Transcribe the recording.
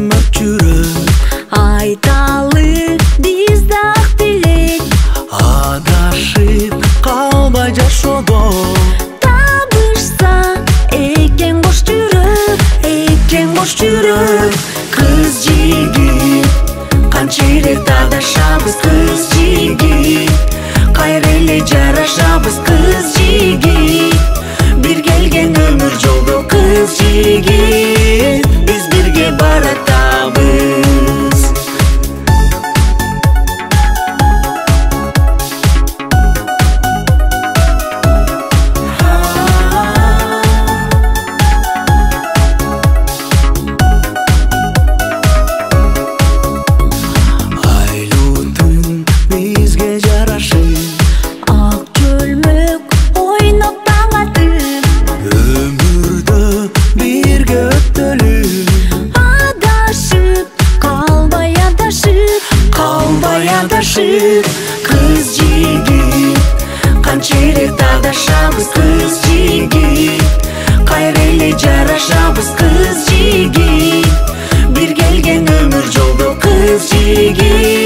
ынак жүрөк. Айталы биз дак тилек, Адашып калбай жашоодо. табышса экен бош жүрөк, экен бош жүрөк. Кыз жигит канча эле дадашабыз, кыз жигит кайра эле жарашабыз, кыз жигит бир келген өмүр жолдо, кыз жигит биз бирге баратабыз. Айлуу түн бизге жарашып, Ак чөлмөк ойноп таң атып, өмүрдө бирге өттөлү. адашып калбай адашып, Калбай адашып, кыз жигит канча эле дадашабыз, кыз жигит кайра эле жарашабыз, кыз жигит бир келген өмүр жолдо, кыз жигит